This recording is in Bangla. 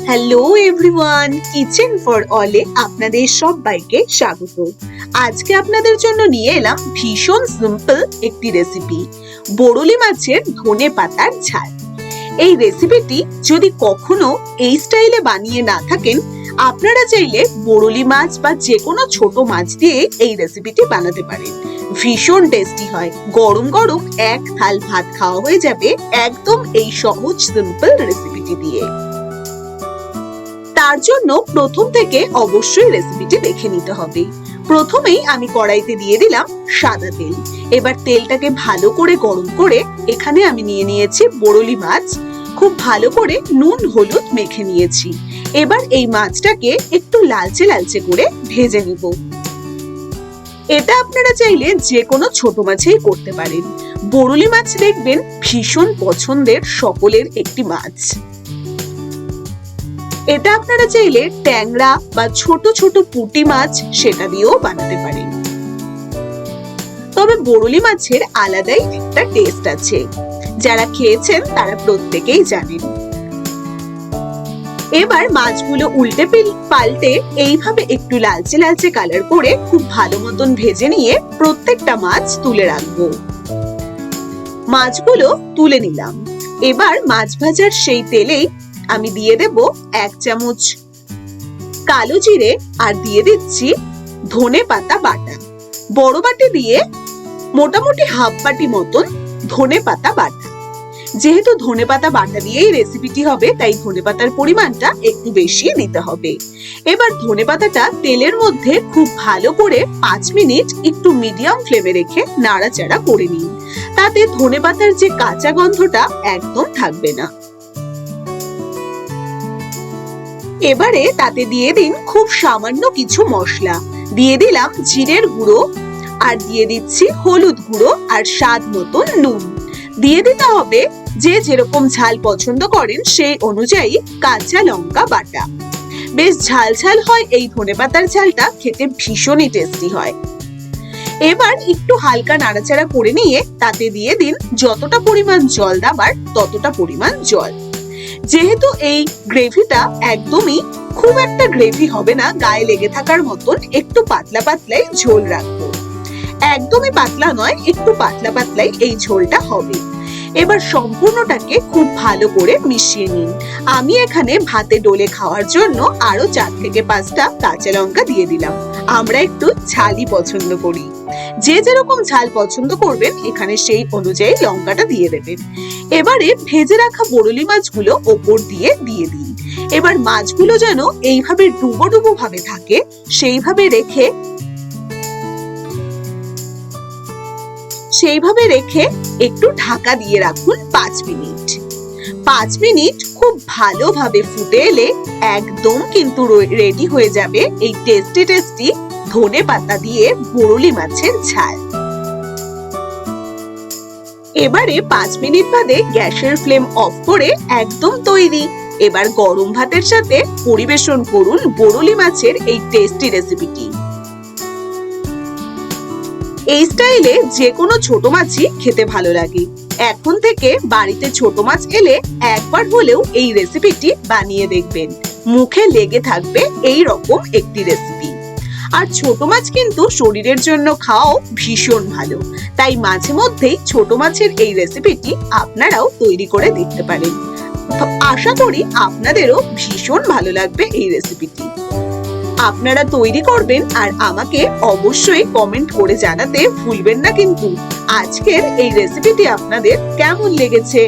হ্যালো এভরিওয়ান, কিচেন ফর অলে আপনাদের সবাইকে স্বাগত। আজকে আপনাদের জন্য নিয়ে এলাম ভীষণ সিম্পল একটি রেসিপি, বড়লি মাছের ধনে পাতার ঝাল। এই রেসিপিটি যদি কখনো এই স্টাইলে বানিয়ে না থাকেন, আপনারা চাইলে বড়লি মাছ বা যে কোনো ছোট মাছ দিয়ে এই রেসিপিটি বানাতে পারেন। ভীষণ টেস্টি হয়, গরম গরম এক থাল ভাত খাওয়া হয়ে যাবে একদম এই সহজ সিম্পল রেসিপিটি দিয়ে। তার জন্য প্রথম থেকে অবশ্যই রেসিপিটি দেখে নিতে হবে। প্রথমেই আমি কড়াইতে দিয়ে দিলাম সাদা তেল। এবার তেলটাকে ভালো করে গরম করে এখানে আমি নিয়ে নিয়েছি বড়লি মাছ। খুব ভালো করে নুন হলুদ মেখে নিয়েছি। এবার এই মাছটাকে একটু লালচে লালচে করে ভেজে নিব। এটা আপনারা চাইলে যে কোনো ছোট মাছেই করতে পারেন। বড়লি মাছ দেখবেন ভীষণ পছন্দের সকলের একটি মাছ। এটা আপনারা চাইলে ট্যাংরা বা ছোট ছোট পুঁটি মাছ সেটা দিয়েও বানাতে পারেন। তবে বড়লি মাছের আলাদাই একটা টেস্ট আছে, যারা খেয়েছেন তারা প্রত্যেকেই জানেন। এবার মাছগুলো উল্টে পাল্টে এইভাবে একটু লালচে লালচে কালার করে খুব ভালো মতন ভেজে নিয়ে প্রত্যেকটা মাছ তুলে রাখবো। মাছগুলো তুলে নিলাম। এবার মাছ ভাজার সেই তেলেই আমি দিয়ে দেব 1 চামচ কালো জিরে আর দিয়ে দিচ্ছি ধনে পাতা বাটা। বড় বাটি দিয়ে মোটামুটি হাফ বাটি মতন ধনে পাতা বাটা। যেহেতু ধনে পাতা বাটা দিয়েই রেসিপিটি হবে, তাই ধনে পাতার পরিমাণটা একটু বেশি দিতে হবে। এবার ধনে পাতাটা তেলের মধ্যে খুব ভালো করে 5 মিনিট একটু মিডিয়াম ফ্লেমে রেখে নাড়াচাড়া করে নিন। তাতে ধনে পাতার যে কাঁচা গন্ধটা একদম থাকবে না। এবারে তাতে দিয়ে দিন খুব সামান্য কিছু মশলা। দিয়ে দিলাম জিরের গুঁড়ো আর দিয়ে দিচ্ছি হলুদ গুঁড়ো আর স্বাদ মতন নুন। দিয়ে দিতে হবে যে যেরকম ঝাল পছন্দ করেন সেই অনুযায়ী কাঁচা লঙ্কা বাটা। বেশ ঝাল ঝাল হয় এই ধনেপাতার ঝালটা, খেতে ভীষণই টেস্টি হয়। এবার একটু হালকা নাড়াচাড়া করে নিয়ে তাতে দিয়ে দিন যতটা পরিমাণ জল দেবার ততটা পরিমাণ জল। যেহেতু এই গ্রেভিটা একদমই খুব একটা গ্রেভি হবে না, গায়ে লেগে থাকার মতন একটু পাতলা পাতলাই ঝোল রাখবো। একদমই পাতলা নয়, একটু পাতলা পাতলাই এই ঝোলটা হবে। এবার সম্পূর্ণটাকে খুব ভালো করে মিশিয়ে নিন। আমি এখানে ভাতে ডোলে খাওয়ার জন্য আরো 4 থেকে 5টা কাঁচা লঙ্কা দিয়ে দিলাম। আমরা একটু ঝালই পছন্দ করি। যে যেরকম ঝাল পছন্দ করবেন এখানে সেই অনুযায়ী লঙ্কাটা দিয়ে দেবেন। এবারে ভেজে রাখা বড়লি মাছগুলো ওপর দিয়ে দিন। এবার মাছগুলো যেন এইভাবে ডুবো ডুবো ভাবে থাকে সেইভাবে রেখে একটু ঢাকা দিয়ে রাখুন 5 মিনিট। 5 মিনিট খুব ভালোভাবে ফুটে এলে একদম কিন্তু রেডি হয়ে যাবে এই টেস্টি টেস্টি ধনে পাতা দিয়ে বড়লি মাছের ঝাল। এবারে 5 মিনিট বাদে গ্যাসের ফ্লেম অফ করে একদম তৈরি। এবার গরম ভাতের সাথে পরিবেশন করুন বড়লি মাছের এই টেস্টি রেসিপিটি। এই স্টাইলে যে কোনো ছোট মাছই খেতে ভালো লাগে। এখন থেকে বাড়িতে ছোট মাছ এলে একবার হলেও এই রেসিপিটি বানিয়ে দেখবেন। মুখে লেগে থাকবে এই রকম একটি রেসিপি। আর ছোট মাছ কিন্তু শরীরের জন্য খাওয়াও ভীষণ ভালো, তাই মাঝে মধ্যেই ছোট মাছের এই রেসিপিটি আপনারাও তৈরি করে দেখতে পারেন। আশা করি আপনাদেরও ভীষণ ভালো লাগবে এই রেসিপিটি। আপনারা তৈরি করবেন আর আমাকে অবশ্যই কমেন্ট করে জানাতে ভুলবেন না কিন্তু আজকের এই রেসিপিটি আপনাদের কেমন লেগেছে।